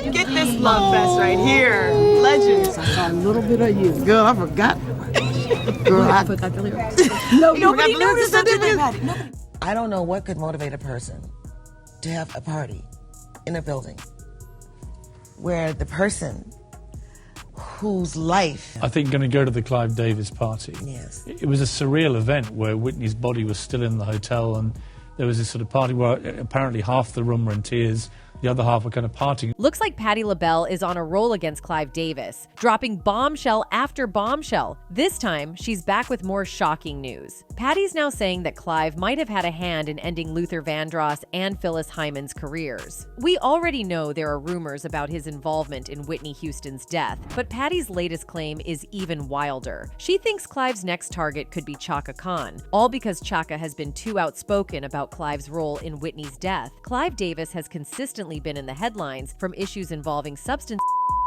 Get this love fest right here. Legends. I saw a little bit of you. Girl, I forgot. Girl, I forgot the lyrics. Nobody noticed that. I don't know what could motivate a person to have a party in a building where the person whose life... I think going to go to the Clive Davis party. Yes. It was a surreal event where Whitney's body was still in the hotel, and there was this sort of party where apparently half the room were in tears, the other half were kind of partying. Looks like Patti LaBelle is on a roll against Clive Davis, dropping bombshell after bombshell. This time, she's back with more shocking news. Patti's now saying that Clive might have had a hand in ending Luther Vandross and Phyllis Hyman's careers. We already know there are rumors about his involvement in Whitney Houston's death, but Patti's latest claim is even wilder. She thinks Clive's next target could be Chaka Khan, all because Chaka has been too outspoken about Clive's role in Whitney's death. Clive Davis has consistently been in the headlines from issues involving substance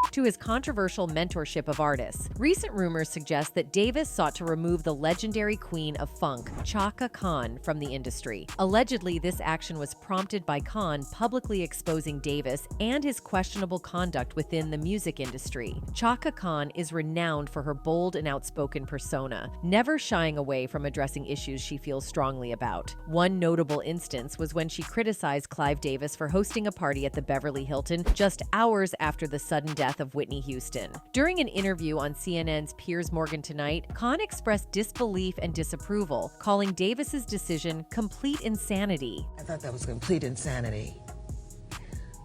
to his controversial mentorship of artists. Recent rumors suggest that Davis sought to remove the legendary queen of funk, Chaka Khan, from the industry. Allegedly, this action was prompted by Khan publicly exposing Davis and his questionable conduct within the music industry. Chaka Khan is renowned for her bold and outspoken persona, never shying away from addressing issues she feels strongly about. One notable instance was when she criticized Clive Davis for hosting a party at the Beverly Hilton just hours after the sudden death of Whitney Houston. During an interview on CNN's Piers Morgan Tonight, Khan expressed disbelief and disapproval, calling Davis's decision complete insanity. I thought that was complete insanity.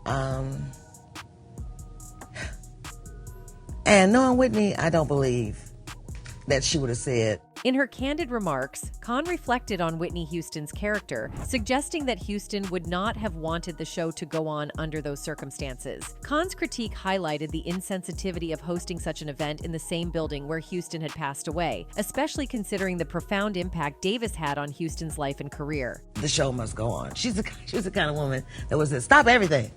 And knowing Whitney, I don't believe that she would have said. In her candid remarks, Khan reflected on Whitney Houston's character, suggesting that Houston would not have wanted the show to go on under those circumstances. Khan's critique highlighted the insensitivity of hosting such an event in the same building where Houston had passed away, especially considering the profound impact Davis had on Houston's life and career. The show must go on. She's the kind of woman that was stop everything.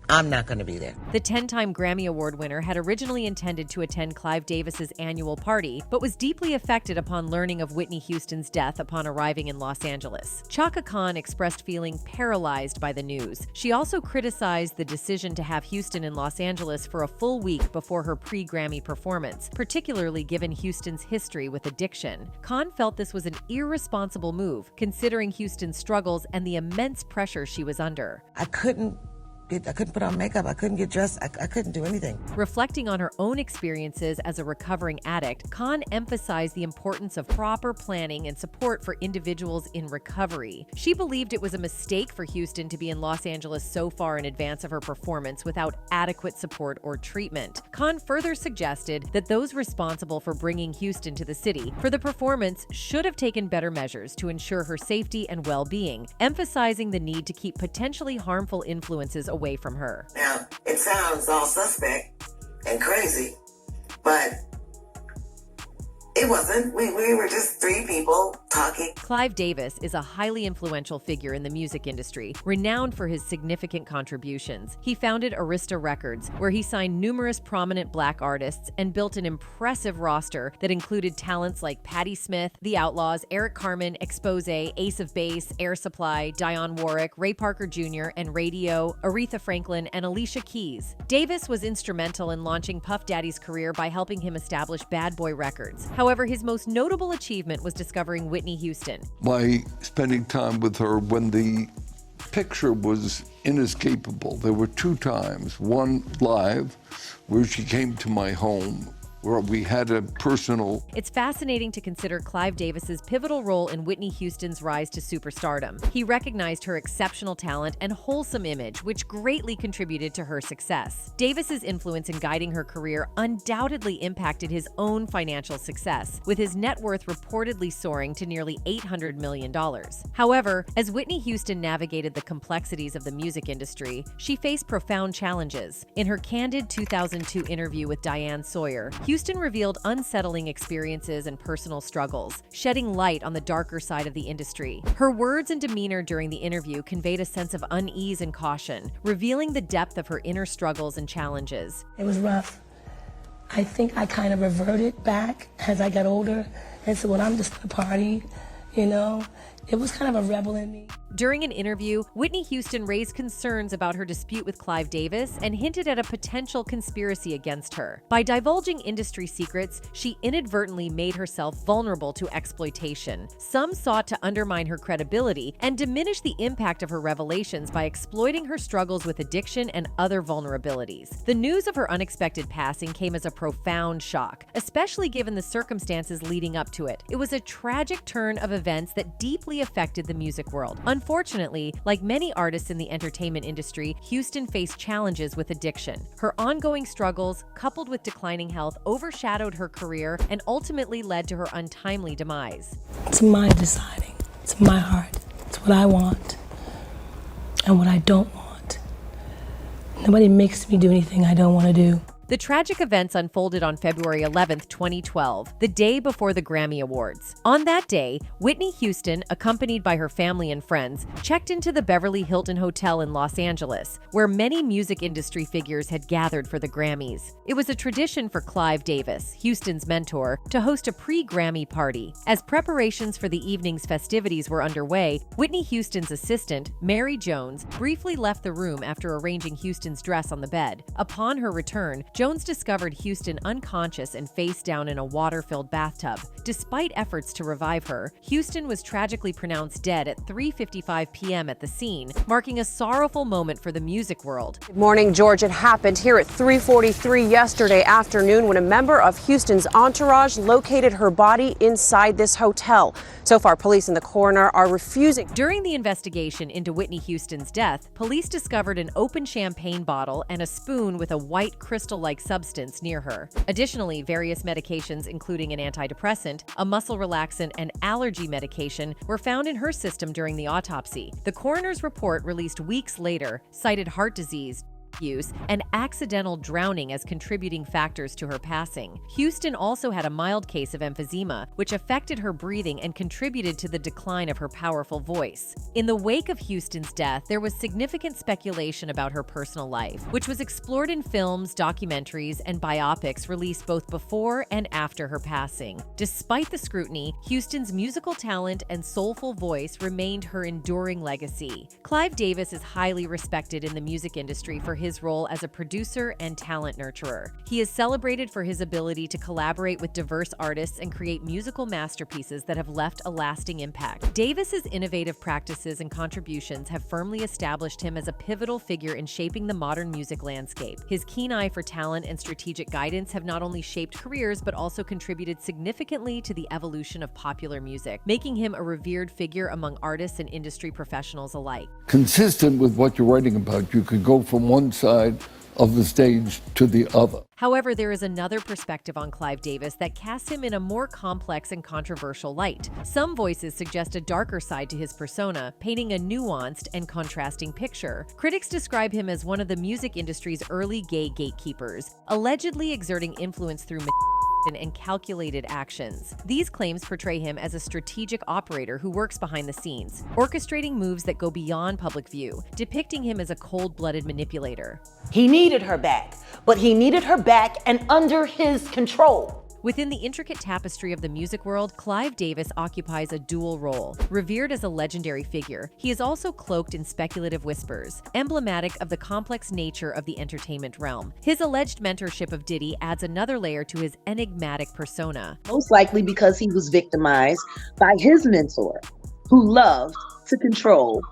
I'm not going to be there. The 10-time Grammy Award winner had originally intended to attend Clive Davis's annual party, but was deeply affected upon learning of Whitney Houston's death upon arriving in Los Angeles. Chaka Khan expressed feeling paralyzed by the news. She also criticized the decision to have Houston in Los Angeles for a full week before her pre-Grammy performance, particularly given Houston's history with addiction. Khan felt this was an irresponsible move, considering Houston's struggles and the immense pressure she was under. I couldn't put on makeup. I couldn't get dressed. I couldn't do anything. Reflecting on her own experiences as a recovering addict, Khan emphasized the importance of proper planning and support for individuals in recovery. She believed it was a mistake for Houston to be in Los Angeles so far in advance of her performance without adequate support or treatment. Khan further suggested that those responsible for bringing Houston to the city for the performance should have taken better measures to ensure her safety and well-being, emphasizing the need to keep potentially harmful influences away from her. Now, it sounds all suspect and crazy, but it wasn't. We were just three people talking. Clive Davis is a highly influential figure in the music industry, renowned for his significant contributions. He founded Arista Records, where he signed numerous prominent black artists and built an impressive roster that included talents like Patti Smith, The Outlaws, Eric Carmen, Exposé, Ace of Base, Air Supply, Dionne Warwick, Ray Parker Jr., and Radio, Aretha Franklin, and Alicia Keys. Davis was instrumental in launching Puff Daddy's career by helping him establish Bad Boy Records. However, his most notable achievement was discovering Whitney Houston. By spending time with her when the picture was inescapable. There were two times, one live, where she came to my home, where we had a personal... It's fascinating to consider Clive Davis's pivotal role in Whitney Houston's rise to superstardom. He recognized her exceptional talent and wholesome image, which greatly contributed to her success. Davis's influence in guiding her career undoubtedly impacted his own financial success, with his net worth reportedly soaring to nearly $800 million. However, as Whitney Houston navigated the complexities of the music industry, she faced profound challenges. In her candid 2002 interview with Diane Sawyer, Houston revealed unsettling experiences and personal struggles, shedding light on the darker side of the industry. Her words and demeanor during the interview conveyed a sense of unease and caution, revealing the depth of her inner struggles and challenges. It was rough. I think I kind of reverted back as I got older and said, well, I'm just gonna party, you know? It was kind of a rebel in me. During an interview, Whitney Houston raised concerns about her dispute with Clive Davis and hinted at a potential conspiracy against her. By divulging industry secrets, she inadvertently made herself vulnerable to exploitation. Some sought to undermine her credibility and diminish the impact of her revelations by exploiting her struggles with addiction and other vulnerabilities. The news of her unexpected passing came as a profound shock, especially given the circumstances leading up to it. It was a tragic turn of events that deeply affected the music world. Unfortunately, like many artists in the entertainment industry, Houston faced challenges with addiction. Her ongoing struggles, coupled with declining health, overshadowed her career and ultimately led to her untimely demise. It's my deciding. It's my heart. It's what I want and what I don't want. Nobody makes me do anything I don't want to do. The tragic events unfolded on February 11, 2012, the day before the Grammy Awards. On that day, Whitney Houston, accompanied by her family and friends, checked into the Beverly Hilton Hotel in Los Angeles, where many music industry figures had gathered for the Grammys. It was a tradition for Clive Davis, Houston's mentor, to host a pre-Grammy party. As preparations for the evening's festivities were underway, Whitney Houston's assistant, Mary Jones, briefly left the room after arranging Houston's dress on the bed. Upon her return, Jones discovered Houston unconscious and face down in a water-filled bathtub. Despite efforts to revive her, Houston was tragically pronounced dead at 3:55 p.m. at the scene, marking a sorrowful moment for the music world. Good morning, George. It happened here at 3:43 yesterday afternoon when a member of Houston's entourage located her body inside this hotel. So far, police and the coroner are refusing. During the investigation into Whitney Houston's death, police discovered an open champagne bottle and a spoon with a white crystal-like substance near her. Additionally, various medications, including an antidepressant, a muscle relaxant, and allergy medication, were found in her system during the autopsy. The coroner's report, released weeks later, cited heart disease, use, and accidental drowning as contributing factors to her passing. Houston also had a mild case of emphysema, which affected her breathing and contributed to the decline of her powerful voice. In the wake of Houston's death, there was significant speculation about her personal life, which was explored in films, documentaries, and biopics released both before and after her passing. Despite the scrutiny, Houston's musical talent and soulful voice remained her enduring legacy. Clive Davis is highly respected in the music industry for his role as a producer and talent nurturer. He is celebrated for his ability to collaborate with diverse artists and create musical masterpieces that have left a lasting impact. Davis's innovative practices and contributions have firmly established him as a pivotal figure in shaping the modern music landscape. His keen eye for talent and strategic guidance have not only shaped careers but also contributed significantly to the evolution of popular music, making him a revered figure among artists and industry professionals alike. Consistent with what you're writing about, you could go from one side of the stage to the other. However, there is another perspective on Clive Davis that casts him in a more complex and controversial light. Some voices suggest a darker side to his persona, painting a nuanced and contrasting picture. Critics describe him as one of the music industry's early gay gatekeepers, allegedly exerting influence through and calculated actions. These claims portray him as a strategic operator who works behind the scenes, orchestrating moves that go beyond public view, depicting him as a cold-blooded manipulator. He needed her back, but he needed her back and under his control. Within the intricate tapestry of the music world, Clive Davis occupies a dual role. Revered as a legendary figure, he is also cloaked in speculative whispers, emblematic of the complex nature of the entertainment realm. His alleged mentorship of Diddy adds another layer to his enigmatic persona. Most likely because he was victimized by his mentor, who loved to control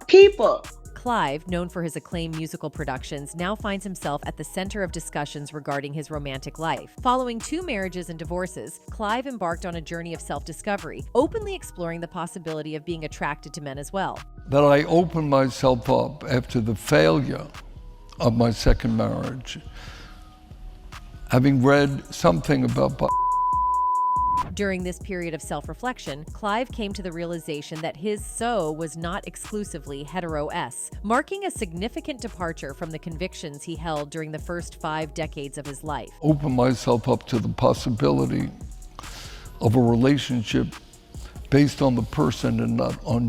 people. Clive, known for his acclaimed musical productions, now finds himself at the center of discussions regarding his romantic life. Following 2 marriages and divorces, Clive embarked on a journey of self-discovery, openly exploring the possibility of being attracted to men as well. That I opened myself up after the failure of my second marriage, having read something about During this period of self-reflection, Clive came to the realization that his so was not exclusively hetero-s, marking a significant departure from the convictions he held during the first 5 decades of his life. Open myself up to the possibility of a relationship based on the person and not on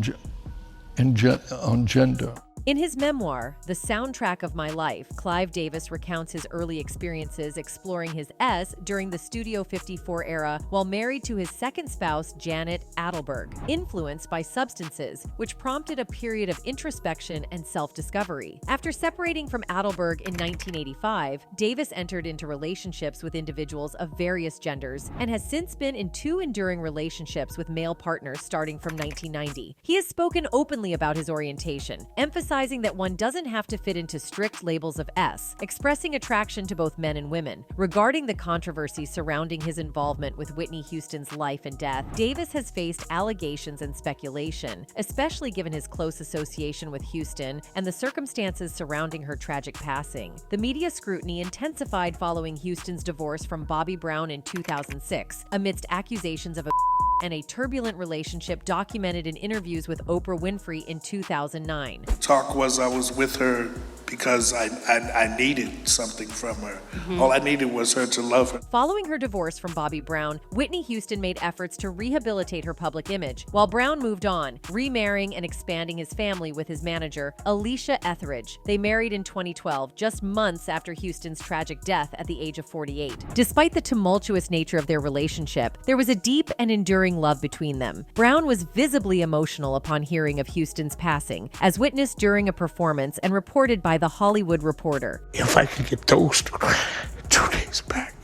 gender. In his memoir, The Soundtrack of My Life, Clive Davis recounts his early experiences exploring his S during the Studio 54 era while married to his second spouse, Janet Adelberg, influenced by substances, which prompted a period of introspection and self-discovery. After separating from Adelberg in 1985, Davis entered into relationships with individuals of various genders and has since been in 2 enduring relationships with male partners starting from 1990. He has spoken openly about his orientation, emphasizing that one doesn't have to fit into strict labels of S, expressing attraction to both men and women. Regarding the controversy surrounding his involvement with Whitney Houston's life and death, Davis has faced allegations and speculation, especially given his close association with Houston and the circumstances surrounding her tragic passing. The media scrutiny intensified following Houston's divorce from Bobby Brown in 2006, amidst accusations of and a turbulent relationship documented in interviews with Oprah Winfrey in 2009. Talk was I was with her because I needed something from her. All I needed was her to love her. Following her divorce from Bobby Brown, Whitney Houston made efforts to rehabilitate her public image, while Brown moved on, remarrying and expanding his family with his manager, Alicia Etheridge. They married in 2012, just months after Houston's tragic death at the age of 48. Despite the tumultuous nature of their relationship, there was a deep and enduring love between them. Brown was visibly emotional upon hearing of Houston's passing, as witnessed during a performance and reported by The Hollywood Reporter. If I could get those 2 days back.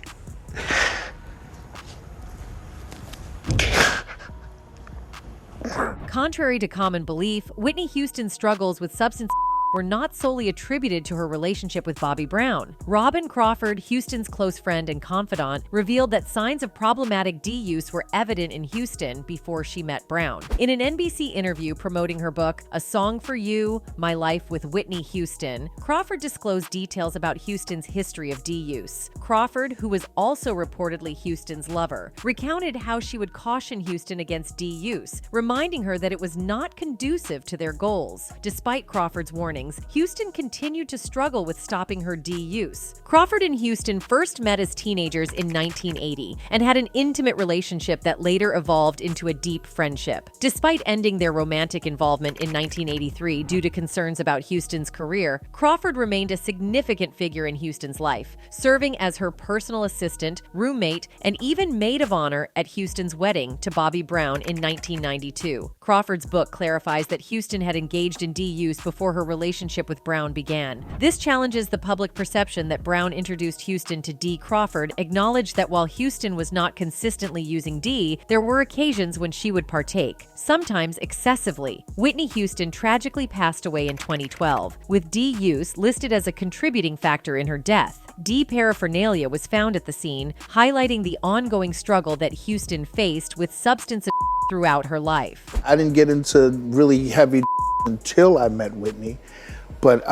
Contrary to common belief, Whitney Houston's struggles with substance were not solely attributed to her relationship with Bobby Brown. Robin Crawford, Houston's close friend and confidant, revealed that signs of problematic D use were evident in Houston before she met Brown. In an NBC interview promoting her book, A Song for You, My Life with Whitney Houston, Crawford disclosed details about Houston's history of D use. Crawford, who was also reportedly Houston's lover, recounted how she would caution Houston against D use, reminding her that it was not conducive to their goals. Despite Crawford's warning, Houston continued to struggle with stopping her D use. Crawford and Houston first met as teenagers in 1980 and had an intimate relationship that later evolved into a deep friendship. Despite ending their romantic involvement in 1983 due to concerns about Houston's career, Crawford remained a significant figure in Houston's life, serving as her personal assistant, roommate, and even maid of honor at Houston's wedding to Bobby Brown in 1992. Crawford's book clarifies that Houston had engaged in D use before her relationship with Brown began. This challenges the public perception that Brown introduced Houston to D. Crawford, acknowledged that while Houston was not consistently using D, there were occasions when she would partake, sometimes excessively. Whitney Houston tragically passed away in 2012, with D use listed as a contributing factor in her death. D paraphernalia was found at the scene, highlighting the ongoing struggle that Houston faced with substance abuse throughout her life. I didn't get into really heavy until I met Whitney, but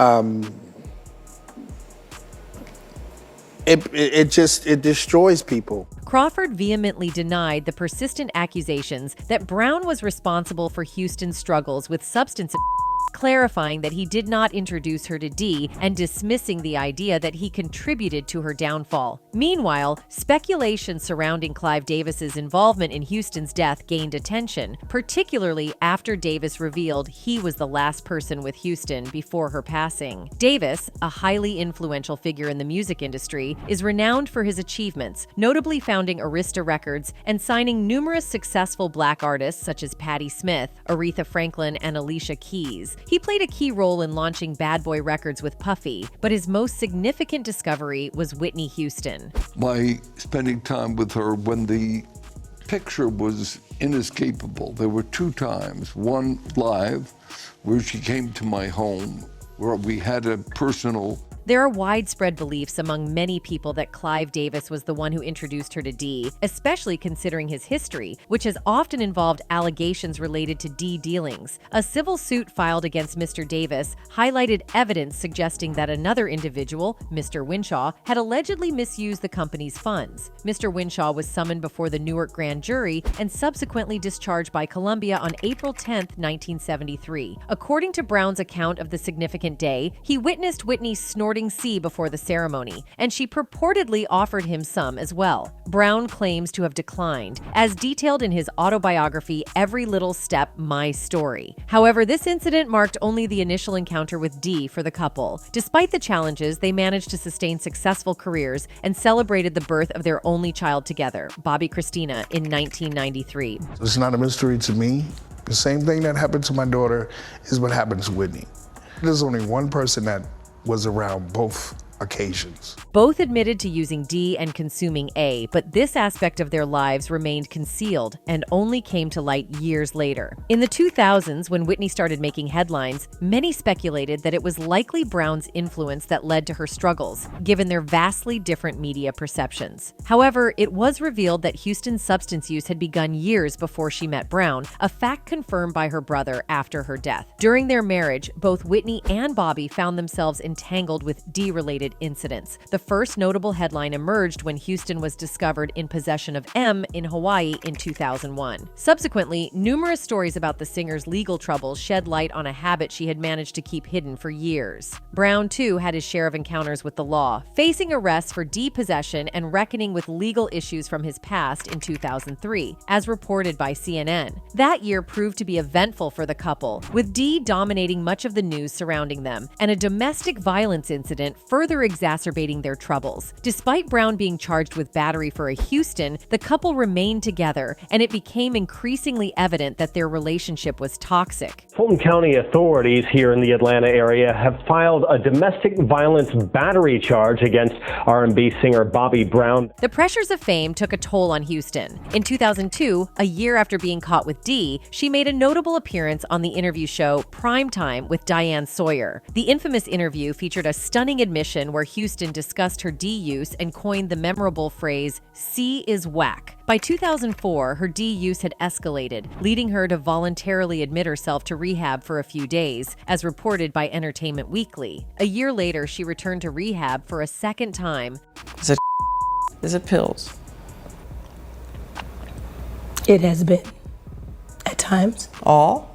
it destroys people. Crawford vehemently denied the persistent accusations that Brown was responsible for Houston's struggles with substance abuse, clarifying that he did not introduce her to D and dismissing the idea that he contributed to her downfall. Meanwhile, speculation surrounding Clive Davis's involvement in Houston's death gained attention, particularly after Davis revealed he was the last person with Houston before her passing. Davis, a highly influential figure in the music industry, is renowned for his achievements, notably founding Arista Records and signing numerous successful Black artists such as Patti Smith, Aretha Franklin, and Alicia Keys. He played a key role in launching Bad Boy Records with Puffy, but his most significant discovery was Whitney Houston. My spending time with her when the picture was inescapable. There were 2 times, one live, where she came to my home, where we had a personal. There are widespread beliefs among many people that Clive Davis was the one who introduced her to D, especially considering his history, which has often involved allegations related to D dealings. A civil suit filed against Mr. Davis highlighted evidence suggesting that another individual, Mr. Winshaw, had allegedly misused the company's funds. Mr. Winshaw was summoned before the Newark grand jury and subsequently discharged by Columbia on April 10, 1973. According to Brown's account of the significant day, he witnessed Whitney snorting courting C before the ceremony, and she purportedly offered him some as well. Brown claims to have declined, as detailed in his autobiography, Every Little Step, My Story. However, this incident marked only the initial encounter with D for the couple. Despite the challenges, they managed to sustain successful careers and celebrated the birth of their only child together, Bobby Christina, in 1993. It's not a mystery to me. The same thing that happened to my daughter is what happened to Whitney. There's only one person that was around both occasions. Both admitted to using D and consuming A, but this aspect of their lives remained concealed and only came to light years later. In the 2000s, when Whitney started making headlines, many speculated that it was likely Brown's influence that led to her struggles, given their vastly different media perceptions. However, it was revealed that Houston's substance use had begun years before she met Brown, a fact confirmed by her brother after her death. During their marriage, both Whitney and Bobby found themselves entangled with D-related incidents. The first notable headline emerged when Houston was discovered in possession of M in Hawaii in 2001. Subsequently, numerous stories about the singer's legal troubles shed light on a habit she had managed to keep hidden for years. Brown, too, had his share of encounters with the law, facing arrests for D possession and reckoning with legal issues from his past in 2003, as reported by CNN. That year proved to be eventful for the couple, with D dominating much of the news surrounding them, and a domestic violence incident further exacerbating their troubles. Despite Brown being charged with battery for a Houston, the couple remained together, and it became increasingly evident that their relationship was toxic. Fulton County authorities here in the Atlanta area have filed a domestic violence battery charge against R&B singer Bobby Brown. The pressures of fame took a toll on Houston. In 2002, a year after being caught with D, she made a notable appearance on the interview show Primetime with Diane Sawyer. The infamous interview featured a stunning admission where Houston discussed her D use and coined the memorable phrase, "C is whack." By 2004, her D use had escalated, leading her to voluntarily admit herself to rehab for a few days, as reported by Entertainment Weekly. A year later, she returned to rehab for a second time. Is it pills? It has been. At times. All?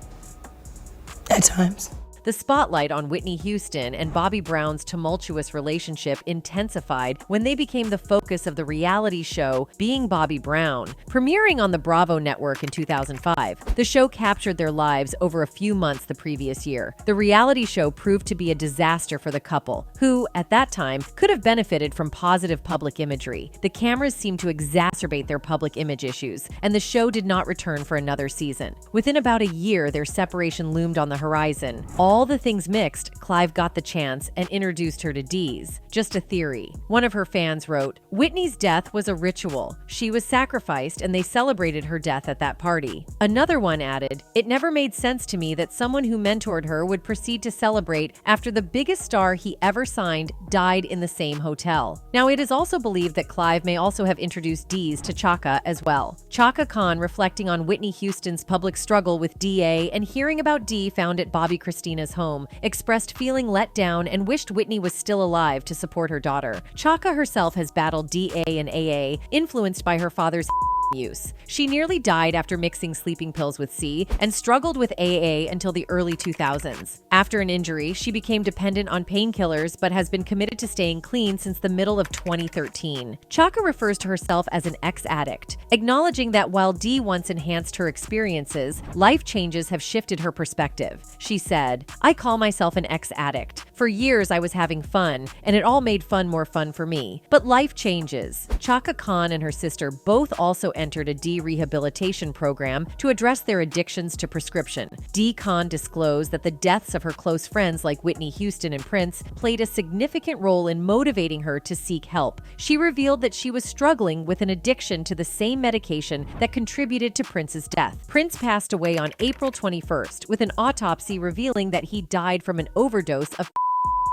At times. The spotlight on Whitney Houston and Bobby Brown's tumultuous relationship intensified when they became the focus of the reality show Being Bobby Brown, premiering on the Bravo network in 2005. The show captured their lives over a few months the previous year. The reality show proved to be a disaster for the couple, who, at that time, could have benefited from positive public imagery. The cameras seemed to exacerbate their public image issues, and the show did not return for another season. Within about a year, their separation loomed on the horizon. All the things mixed, Clive got the chance and introduced her to D's. Just a theory. One of her fans wrote, "Whitney's death was a ritual. She was sacrificed and they celebrated her death at that party." Another one added, "It never made sense to me that someone who mentored her would proceed to celebrate after the biggest star he ever signed died in the same hotel." Now, it is also believed that Clive may also have introduced D's to Chaka as well. Chaka Khan, reflecting on Whitney Houston's public struggle with DA and hearing about D found at Bobby Christina's home, expressed feeling let down and wished Whitney was still alive to support her daughter. Chaka herself has battled DA and AA, influenced by her father's use. She nearly died after mixing sleeping pills with C and struggled with AA until the early 2000s. After an injury, she became dependent on painkillers but has been committed to staying clean since the middle of 2013. Chaka refers to herself as an ex-addict, acknowledging that while D once enhanced her experiences, life changes have shifted her perspective. She said, "I call myself an ex-addict. For years I was having fun, and it all made fun more fun for me. But life changes." Chaka Khan and her sister both also entered a D rehabilitation program to address their addictions to prescription. D. Khan disclosed that the deaths of her close friends like Whitney Houston and Prince played a significant role in motivating her to seek help. She revealed that she was struggling with an addiction to the same medication that contributed to Prince's death. Prince passed away on April 21st, with an autopsy revealing that he died from an overdose of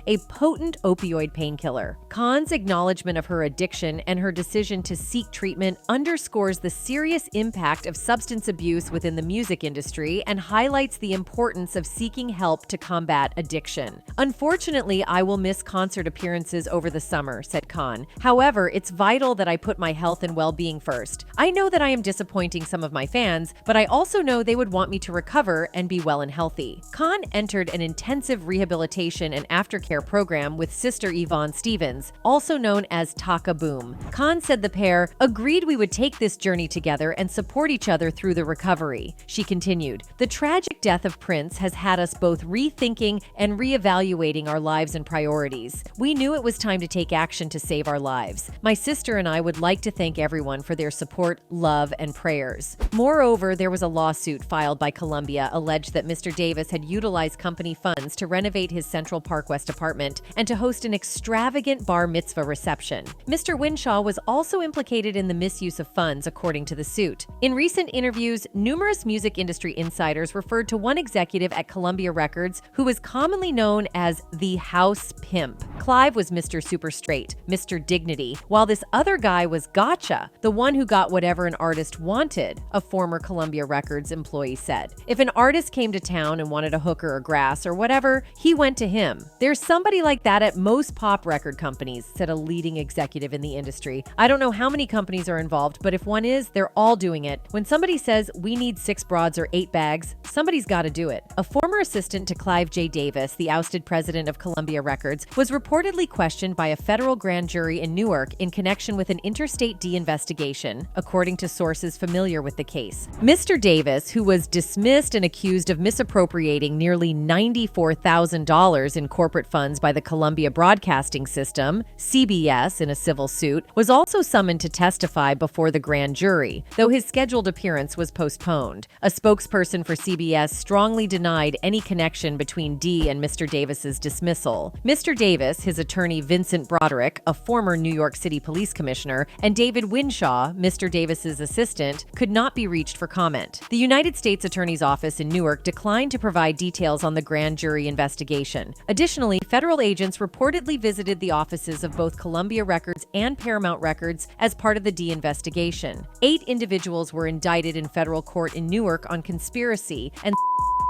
a potent opioid painkiller. Khan's acknowledgement of her addiction and her decision to seek treatment underscores the serious impact of substance abuse within the music industry and highlights the importance of seeking help to combat addiction. "Unfortunately, I will miss concert appearances over the summer," said Khan. "However, it's vital that I put my health and well-being first. I know that I am disappointing some of my fans, but I also know they would want me to recover and be well and healthy." Khan entered an intensive rehabilitation and aftercare care program with sister Yvonne Stevens, also known as Taka Boom. Khan said the pair agreed we would take this journey together and support each other through the recovery. She continued, "The tragic death of Prince has had us both rethinking and reevaluating our lives and priorities. We knew it was time to take action to save our lives. My sister and I would like to thank everyone for their support, love, and prayers." Moreover, there was a lawsuit filed by Columbia alleged that Mr. Davis had utilized company funds to renovate his Central Park West apartment and to host an extravagant bar mitzvah reception. Mr. Winshaw was also implicated in the misuse of funds, according to the suit. In recent interviews, numerous music industry insiders referred to one executive at Columbia Records who was commonly known as the House Pimp. Clive was Mr. Super Straight, Mr. Dignity, while this other guy was Gotcha, the one who got whatever an artist wanted, a former Columbia Records employee said. If an artist came to town and wanted a hooker or grass or whatever, he went to him. "There's somebody like that at most pop record companies," said a leading executive in the industry. "I don't know how many companies are involved, but if one is, they're all doing it. When somebody says, 'We need 6 broads or 8 bags,' somebody's got to do it." A former assistant to Clive J. Davis, the ousted president of Columbia Records, was reportedly questioned by a federal grand jury in Newark in connection with an Interstate D investigation, according to sources familiar with the case. Mr. Davis, who was dismissed and accused of misappropriating nearly $94,000 in corporate funds by the Columbia Broadcasting System, CBS, in a civil suit, was also summoned to testify before the grand jury, though his scheduled appearance was postponed. A spokesperson for CBS strongly denied any connection between D and Mr. Davis's dismissal. Mr. Davis, his attorney Vincent Broderick, a former New York City police commissioner, and David Winshaw, Mr. Davis's assistant, could not be reached for comment. The United States Attorney's Office in Newark declined to provide details on the grand jury investigation. Additionally, federal agents reportedly visited the offices of both Columbia Records and Paramount Records as part of the D investigation. 8 individuals were indicted in federal court in Newark on conspiracy and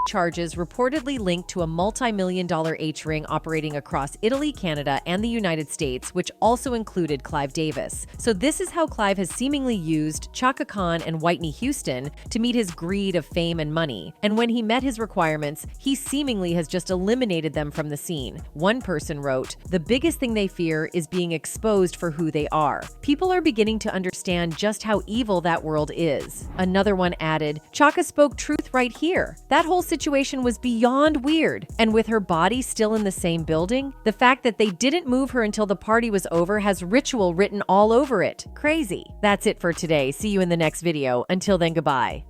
charges reportedly linked to a multi-million-dollar H-ring operating across Italy, Canada, and the United States, which also included Clive Davis. So this is how Clive has seemingly used Chaka Khan and Whitney Houston to meet his greed of fame and money. And when he met his requirements, he seemingly has just eliminated them from the scene. One person wrote, "The biggest thing they fear is being exposed for who they are. People are beginning to understand just how evil that world is." Another one added, "Chaka spoke truth right here. That whole situation was beyond weird. And with her body still in the same building, the fact that they didn't move her until the party was over has ritual written all over it. Crazy." That's it for today. See you in the next video. Until then, goodbye.